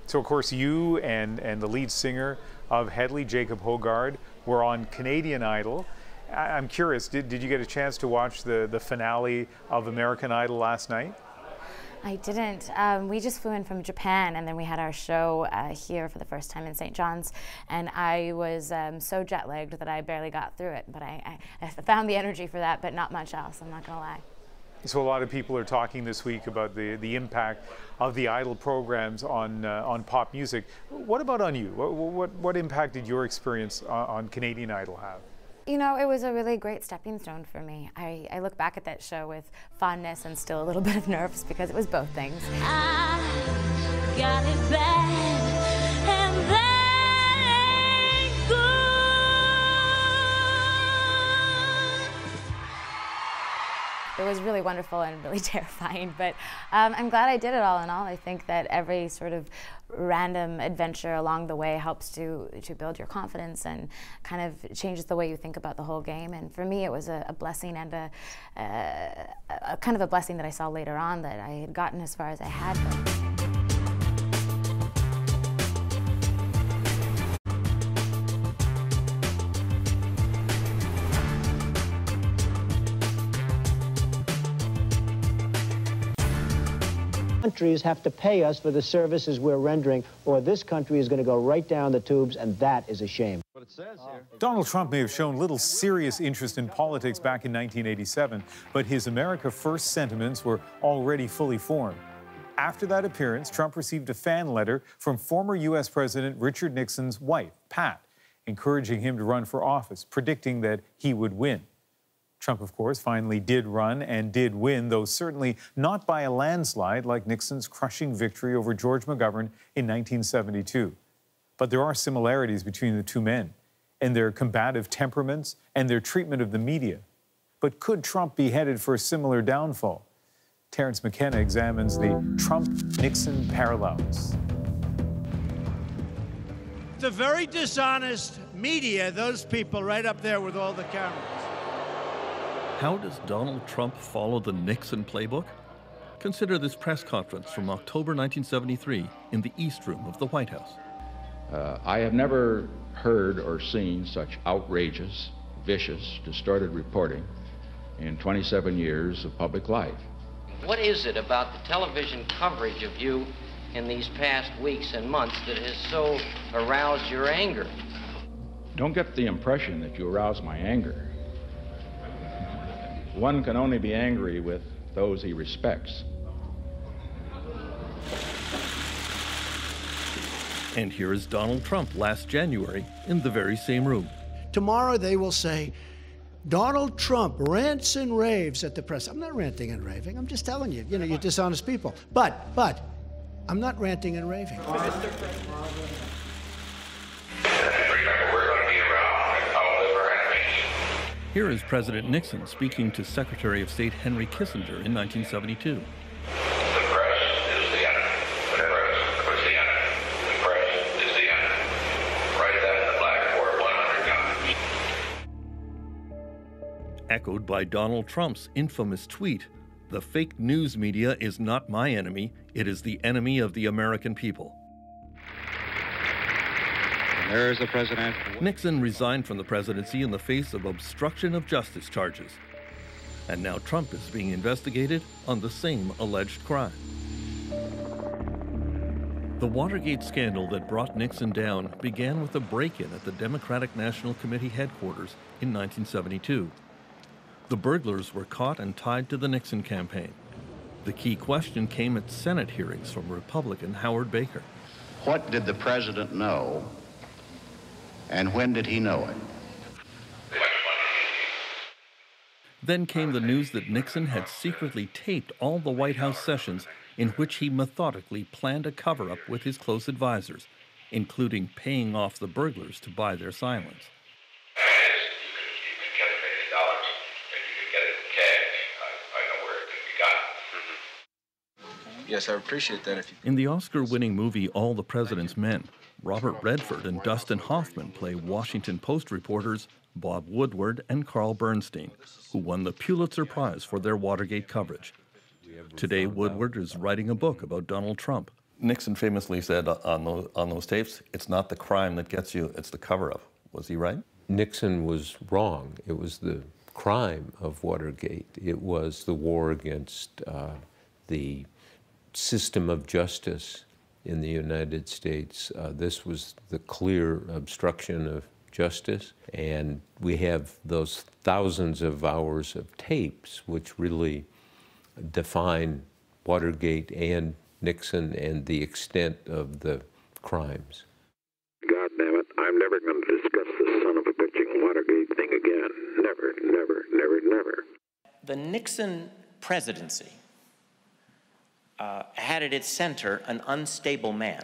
[SPEAKER 1] So, of course, you and the lead singer of Hedley, Jacob Hogard, were on Canadian Idol. I'm curious, did you get a chance to watch the finale of American Idol last night?
[SPEAKER 22] I didn't. We just flew in from Japan, and then we had our show here for the first time in St. John's, and I was so jet-lagged that I barely got through it, but I found the energy for that, but not much else, I'm not going to lie.
[SPEAKER 1] So a lot of people are talking this week about the impact of the Idol programs on pop music. What about on you? What impact did your experience on Canadian Idol have?
[SPEAKER 22] You know, it was a really great stepping stone for me. I look back at that show with fondness and still a little bit of nerves, because it was both things.
[SPEAKER 6] I got it bad, and that ain't good.
[SPEAKER 22] It was really wonderful and really terrifying, but I'm glad I did it all in all. I think that every sort of random adventure along the way helps to build your confidence and kind of changes the way you think about the whole game. And for me, it was a blessing, and a kind of a blessing that I saw later on, that I had gotten as far as I had been.
[SPEAKER 7] Countries have to pay us for the services we're rendering, or this country is going to go right down the tubes, and that is a shame. What it says here.
[SPEAKER 1] Donald Trump may have shown little serious interest in politics back in 1987, but his America First sentiments were already fully formed. After that appearance, Trump received a fan letter from former U.S. President Richard Nixon's wife, Pat, encouraging him to run for office, predicting that he would win. Trump, of course, finally did run and did win, though certainly not by a landslide like Nixon's crushing victory over George McGovern in 1972. But there are similarities between the two men, and their combative temperaments and their treatment of the media. But could Trump be headed for a similar downfall? Terence Mckenna examines the Trump-Nixon parallels.
[SPEAKER 21] The very dishonest media, those people right up there with all the cameras.
[SPEAKER 8] How does Donald Trump follow the Nixon playbook? Consider this press conference from October 1973 in the East Room of the White House.
[SPEAKER 5] I have never heard or seen such outrageous, vicious, distorted reporting in 27 years of public life.
[SPEAKER 24] What is it about the television coverage of you in these past weeks and months that has so aroused your anger?
[SPEAKER 5] Don't get the impression that you arouse my anger. One can only be angry with those he respects.
[SPEAKER 8] And here is Donald Trump last January in the very same room.
[SPEAKER 21] Tomorrow they will say, Donald Trump rants and raves at the press. I'm not ranting and raving. I'm just telling you, you're dishonest people. But, I'm not ranting and raving.
[SPEAKER 8] Here is President Nixon speaking to Secretary of State Henry Kissinger in 1972. Echoed by Donald Trump's infamous tweet, "The fake news media is not my enemy, it is the enemy of the American people."
[SPEAKER 25] There is the president.
[SPEAKER 8] Nixon resigned from the presidency in the face of obstruction of justice charges. And now Trump is being investigated on the same alleged crime. The Watergate scandal that brought Nixon down began with a break-in at the Democratic National Committee headquarters in 1972. The burglars were caught and tied to the Nixon campaign. The key question came at Senate hearings from Republican Howard Baker.
[SPEAKER 11] What did the president know, and when did he know it?
[SPEAKER 8] Then came the news that Nixon had secretly taped all the White House sessions in which he methodically planned a cover-up with his close advisors, including paying off the burglars to buy their silence.
[SPEAKER 5] Yes, I appreciate that.
[SPEAKER 8] In the Oscar-winning movie All the President's Men, Robert Redford and Dustin Hoffman play Washington Post reporters Bob Woodward and Carl Bernstein, who won the Pulitzer Prize for their Watergate coverage. Today, Woodward is writing a book about Donald Trump.
[SPEAKER 13] Nixon famously said on those tapes, it's not the crime that gets you, it's the cover-up. Was he right?
[SPEAKER 14] Nixon was wrong. It was the crime of Watergate. It was the war against the system of justice in the United States. This was the clear obstruction of justice, and we have those thousands of hours of tapes which really define Watergate and Nixon and the extent of the crimes.
[SPEAKER 15] God damn it, I'm never going to discuss this son of a bitching Watergate thing again. Never, never, never, never.
[SPEAKER 16] The Nixon presidency had at its center an unstable man.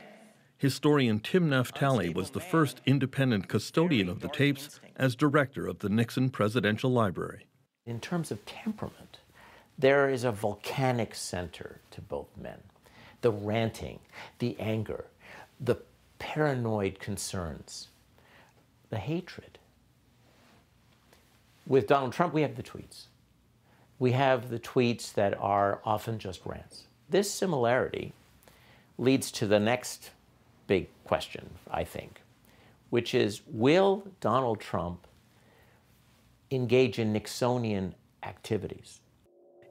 [SPEAKER 8] Historian Tim Naftali was the first independent custodian of the tapes as director of the Nixon Presidential Library.
[SPEAKER 26] In terms of temperament, there is a volcanic center to both men. The ranting, the anger, the paranoid concerns, the hatred. With Donald Trump, we have the tweets. We have the tweets that are often just rants. This similarity leads to the next big question, I think, which is, will Donald Trump engage in Nixonian activities?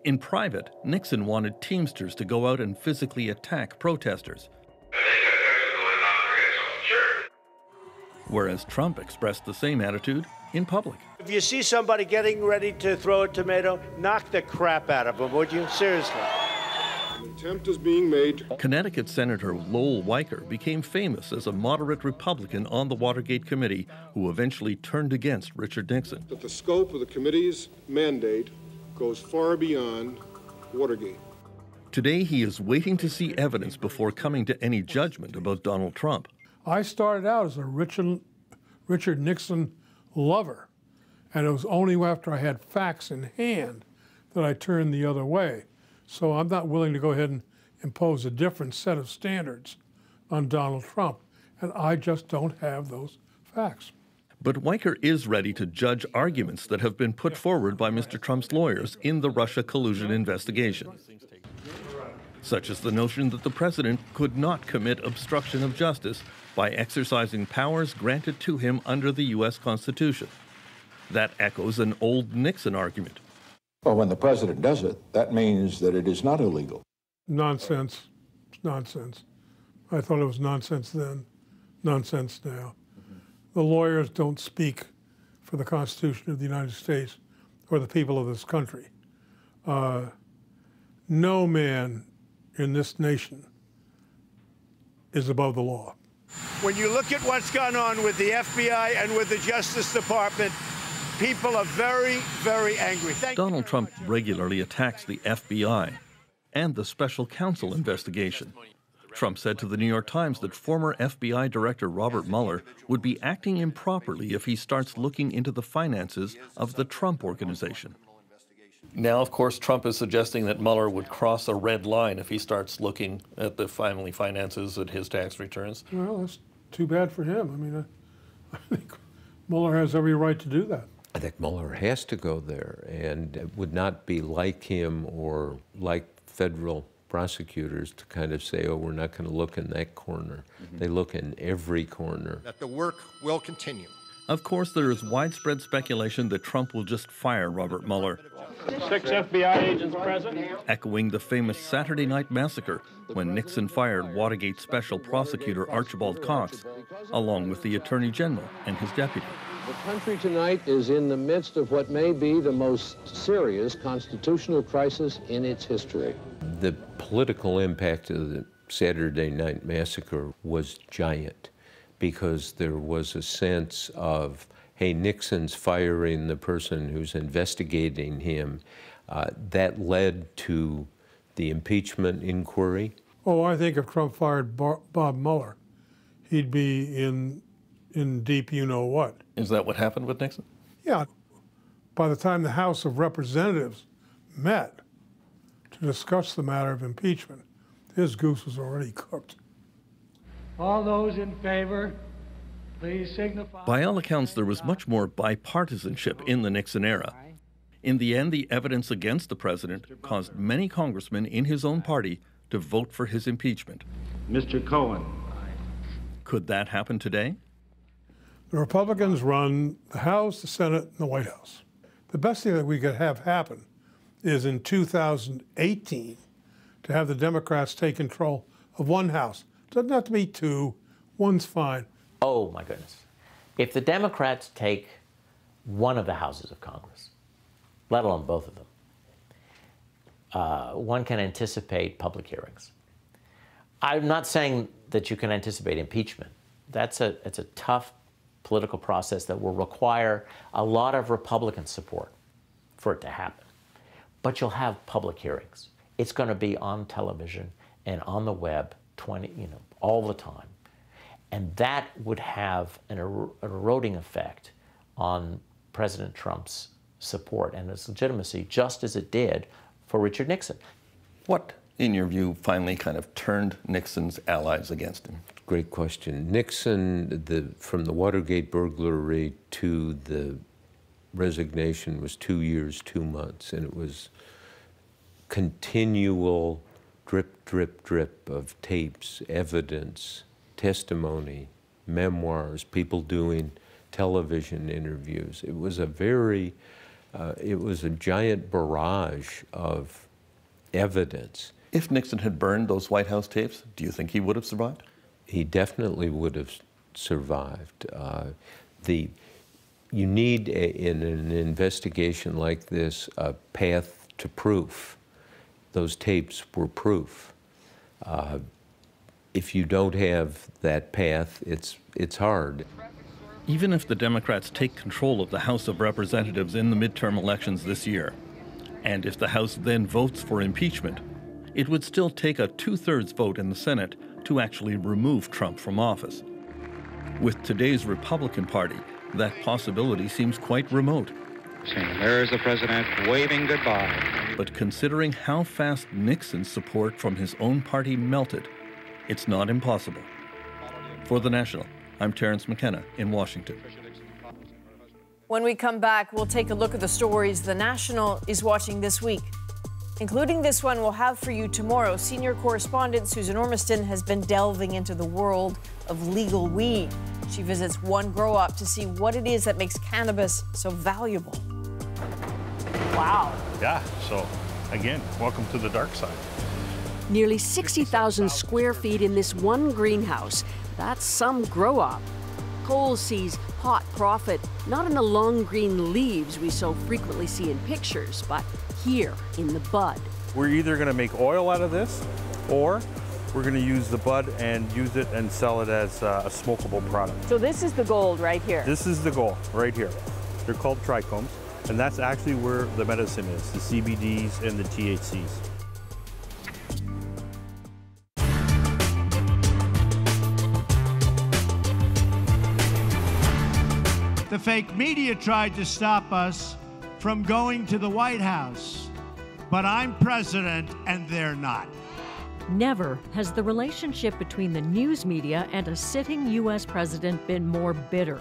[SPEAKER 8] In private, Nixon wanted Teamsters to go out and physically attack protesters, whereas Trump expressed the same attitude in public.
[SPEAKER 21] If you see somebody getting ready to throw a tomato, knock the crap out of them, would you? Seriously.
[SPEAKER 27] An attempt is being made.
[SPEAKER 8] Connecticut Senator Lowell Weicker became famous as a moderate Republican on the Watergate Committee who eventually turned against Richard Nixon.
[SPEAKER 27] That the scope of the committee's mandate goes far beyond Watergate.
[SPEAKER 8] Today, he is waiting to see evidence before coming to any judgment about Donald Trump.
[SPEAKER 28] I started out as a Richard Nixon lover, and it was only after I had facts in hand that I turned the other way. So I'm not willing to go ahead and impose a different set of standards on Donald Trump, and I just don't have those facts.
[SPEAKER 8] But Weicker is ready to judge arguments that have been put forward by Mr. Trump's lawyers in the Russia collusion investigation, such as the notion that the president could not commit obstruction of justice by exercising powers granted to him under the U.S. Constitution. That echoes an old Nixon argument.
[SPEAKER 29] Well, when the president does it, that means that it is not illegal.
[SPEAKER 28] Nonsense. It's nonsense. I thought it was nonsense then, nonsense now. The lawyers don't speak for the Constitution of the United States or the people of this country. No man in this nation is above the law.
[SPEAKER 21] When you look at what's gone on with the FBI and with the Justice Department, people are very, very angry.
[SPEAKER 8] Donald Trump regularly attacks the FBI and the special counsel investigation. Trump said to the New York Times that former FBI Director Robert Mueller would be acting improperly if he starts looking into the finances of the Trump Organization.
[SPEAKER 13] Now, of course, Trump is suggesting that Mueller would cross a red line if he starts looking at the family finances at his tax returns.
[SPEAKER 28] Well, that's too bad for him. I mean, I think Mueller has every right to do that.
[SPEAKER 14] I think Mueller has to go there, and it would not be like him or like federal prosecutors to kind of say, oh, we're not going to look in that corner. They look in every corner.
[SPEAKER 30] That the work will continue.
[SPEAKER 8] Of course, there is widespread speculation that Trump will just fire Robert Mueller.
[SPEAKER 2] 6 FBI agents present.
[SPEAKER 8] Echoing the famous Saturday Night Massacre when Nixon fired Watergate Special Prosecutor Archibald Cox, along with the Attorney General and his deputy.
[SPEAKER 29] The country tonight is in the midst of what may be the most serious constitutional crisis in its history.
[SPEAKER 14] The political impact of the Saturday Night Massacre was giant because there was a sense of, hey, Nixon's firing the person who's investigating him. That led to the impeachment inquiry.
[SPEAKER 28] Oh, I think if Trump fired Bob Mueller, he'd be in deep you-know-what.
[SPEAKER 13] Is that what happened with Nixon?
[SPEAKER 28] Yeah. By the time the House of Representatives met to discuss the matter of impeachment, his goose was already cooked.
[SPEAKER 2] All those in favor, please signify.
[SPEAKER 8] By all accounts, there was much more bipartisanship in the Nixon era. In the end, the evidence against the president caused many congressmen in his own party to vote for his impeachment.
[SPEAKER 2] Mr. Cohen.
[SPEAKER 8] Could that happen today?
[SPEAKER 28] The Republicans run the House, the Senate, and the White House. The best thing that we could have happen is in 2018 to have the Democrats take control of one House. It doesn't have to be two. One's fine.
[SPEAKER 26] Oh, my goodness. If the Democrats take one of the houses of Congress, let alone both of them, one can anticipate public hearings. I'm not saying that you can anticipate impeachment. It's a tough political process that will require a lot of Republican support for it to happen. But you'll have public hearings. It's going to be on television and on the web all the time. And that would have an eroding effect on President Trump's support and his legitimacy, just as it did for Richard Nixon.
[SPEAKER 13] What, in your view, finally kind of turned Nixon's allies against him?
[SPEAKER 14] Great question. Nixon, from the Watergate burglary to the resignation was 2 years, 2 months, and it was continual drip, drip, drip of tapes, evidence, testimony, memoirs, people doing television interviews. It was it was a giant barrage of evidence.
[SPEAKER 13] If Nixon had burned those White House tapes, do you think he would have survived?
[SPEAKER 14] He definitely would have survived. You need, in an investigation like this, a path to proof. Those tapes were proof. If you don't have that path, it's hard.
[SPEAKER 8] Even if the Democrats take control of the House of Representatives in the midterm elections this year, and if the House then votes for impeachment, it would still take a 2/3 vote in the Senate to actually remove Trump from office. With today's Republican Party, that possibility seems quite remote.
[SPEAKER 25] There's the president waving goodbye.
[SPEAKER 8] But considering how fast Nixon's support from his own party melted, it's not impossible. For The National, I'm Terence Mckenna in Washington.
[SPEAKER 4] When we come back, we'll take a look at the stories The National is watching this week, including this one we'll have for you tomorrow. Senior correspondent Susan Ormiston has been delving into the world of legal weed. She visits one grow-op to see what it is that makes cannabis so valuable.
[SPEAKER 9] Wow. Yeah, so again, welcome to the dark side.
[SPEAKER 10] Nearly 60,000 square feet in this one greenhouse. That's some grow-op. Cole sees hot profit, not in the long green leaves we so frequently see in pictures, but here in the bud.
[SPEAKER 9] We're either going to make oil out of this, or we're going to use the bud and use it and sell it as a smokable product.
[SPEAKER 4] So this is the gold right here?
[SPEAKER 9] This is the gold right here. They're called trichomes, and that's actually where the medicine is, the CBDs and the THCs.
[SPEAKER 17] The fake media tried to stop us from going to the White House, but I'm president and they're not.
[SPEAKER 18] Never has the relationship between the news media and a sitting U.S. president been more bitter.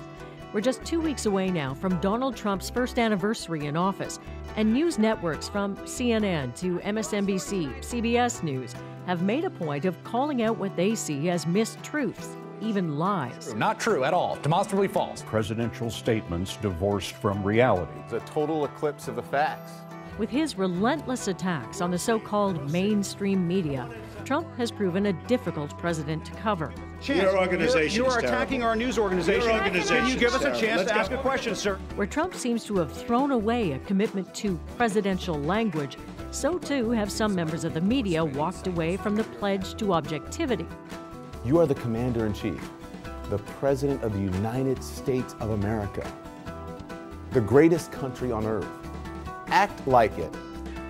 [SPEAKER 18] We're just 2 weeks away now from Donald Trump's first anniversary in office, and news networks from CNN to MSNBC, CBS News have made a point of calling out what they see as mistruths, even lies.
[SPEAKER 19] Not true at all, demonstrably false.
[SPEAKER 20] Presidential statements divorced from reality.
[SPEAKER 23] It's a total eclipse of the facts.
[SPEAKER 18] With his relentless attacks on the so-called mainstream media, Trump has proven a difficult president to cover.
[SPEAKER 1] Your organization
[SPEAKER 3] You are attacking our news organization.
[SPEAKER 1] Your organization.
[SPEAKER 3] Can you give us a chance to ask a question, sir?
[SPEAKER 18] Where Trump seems to have thrown away a commitment to presidential language, so too have some members of the media walked away from the pledge to objectivity.
[SPEAKER 6] You are the commander-in-chief, the president of the United States of America, the greatest country on earth. Act like it.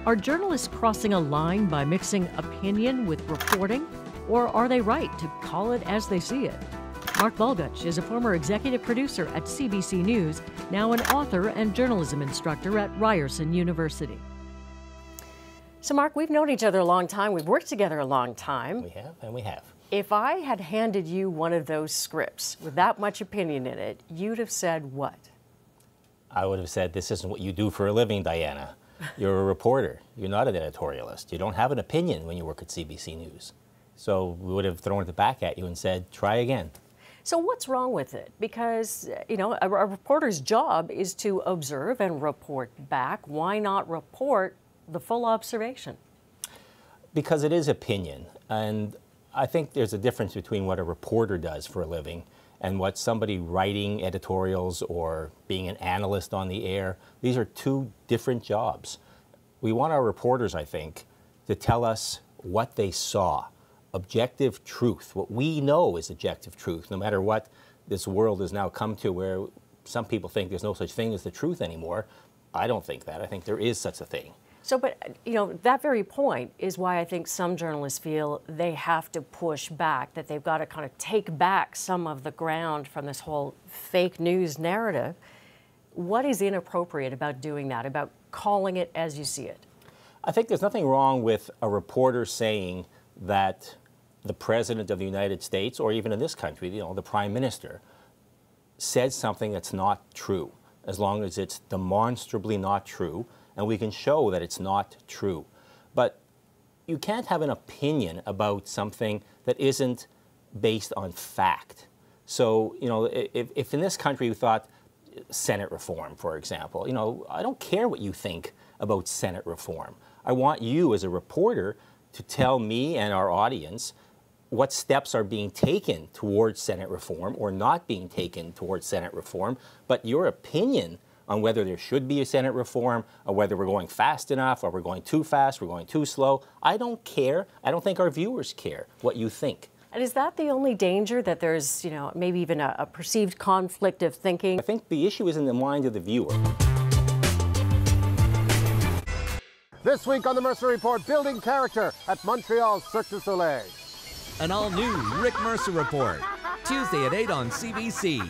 [SPEAKER 18] Are journalists crossing a line by mixing opinion with reporting? Or are they right to call it as they see it? Mark Bulgutch is a former executive producer at CBC News, now an author and journalism instructor at Ryerson University.
[SPEAKER 7] So Mark, we've known each other a long time. We've worked together a long time.
[SPEAKER 12] We have, and we have.
[SPEAKER 7] If I had handed you one of those scripts with that much opinion in it, you'd have said what?
[SPEAKER 12] I would have said, this isn't what you do for a living, Diana. You're a reporter. You're not an editorialist. You don't have an opinion when you work at CBC News. So we would have thrown it back at you and said, try again.
[SPEAKER 7] So what's wrong with it? Because, you know, a reporter's job is to observe and report back. Why not report the full observation?
[SPEAKER 12] Because it is opinion. And I think there's a difference between what a reporter does for a living and what somebody writing editorials or being an analyst on the air. These are two different jobs. We want our reporters, I think, to tell us what they saw. Objective truth. What we know is objective truth, no matter what this world has now come to, where some people think there's no such thing as the truth anymore. I don't think that. I think there is such a thing.
[SPEAKER 7] So, but, you know, that very point is why I think some journalists feel they have to push back, that they've got to kind of take back some of the ground from this whole fake news narrative. What is inappropriate about doing that, about calling it as you see it?
[SPEAKER 12] I think there's nothing wrong with a reporter saying that the President of the United States, or even in this country, you know, the Prime Minister, said something that's not true, as long as it's demonstrably not true, and we can show that it's not true. But you can't have an opinion about something that isn't based on fact. So, you know, if in this country you thought Senate reform, for example, you know, I don't care what you think about Senate reform. I want you as a reporter to tell me and our audience what steps are being taken towards Senate reform or not being taken towards Senate reform. But your opinion on whether there should be a Senate reform, or whether we're going fast enough, or we're going too fast, we're going too slow, I don't care. I don't think our viewers care what you think.
[SPEAKER 7] And is that the only danger, that there's, you know, maybe even a perceived conflict of thinking?
[SPEAKER 12] I think the issue is in the mind of the viewer.
[SPEAKER 19] This week on the Mercer Report, building character at Montreal's Cirque du Soleil.
[SPEAKER 20] An all-new Rick Mercer Report, Tuesday at 8 on CBC.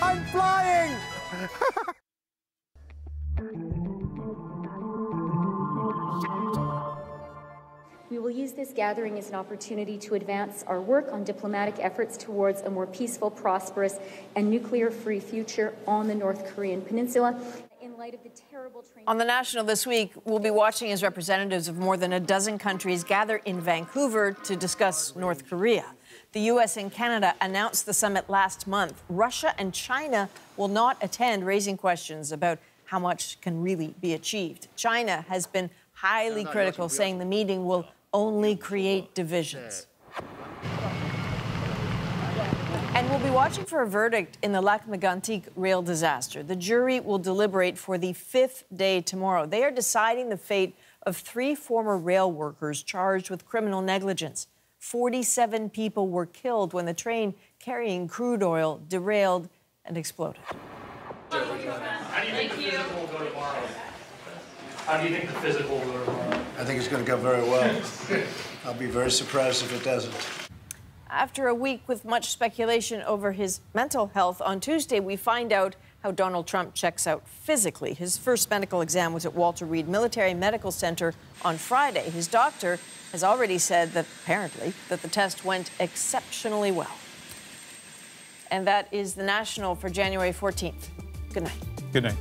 [SPEAKER 19] I'm flying!
[SPEAKER 22] We will use this gathering as an opportunity to advance our work on diplomatic efforts towards a more peaceful, prosperous, and nuclear-free future on the North Korean peninsula. In light of the terrible
[SPEAKER 4] On the National this week, we'll be watching as representatives of more than a dozen countries gather in Vancouver to discuss North Korea. The U.S. and Canada announced the summit last month. Russia and China will not attend, raising questions about how much can really be achieved. China has been highly critical, saying the meeting will only create divisions. And we'll be watching for a verdict in the Lac Mégantic rail disaster. The jury will deliberate for the 5th day tomorrow. They are deciding the fate of 3 former rail workers charged with criminal negligence. 47 people were killed when the train carrying crude oil derailed and exploded.
[SPEAKER 23] How do you think the physical will go tomorrow? How do you think the physical will go tomorrow?
[SPEAKER 21] I think it's going to go very well. I'll be very surprised if it doesn't.
[SPEAKER 4] After a week with much speculation over his mental health, on Tuesday we find out how Donald Trump checks out physically. His first medical exam was at Walter Reed Military Medical Center on Friday. His doctor has already said that, apparently, that the test went exceptionally well. And that is the National for January 14th. Good night.
[SPEAKER 9] Good night.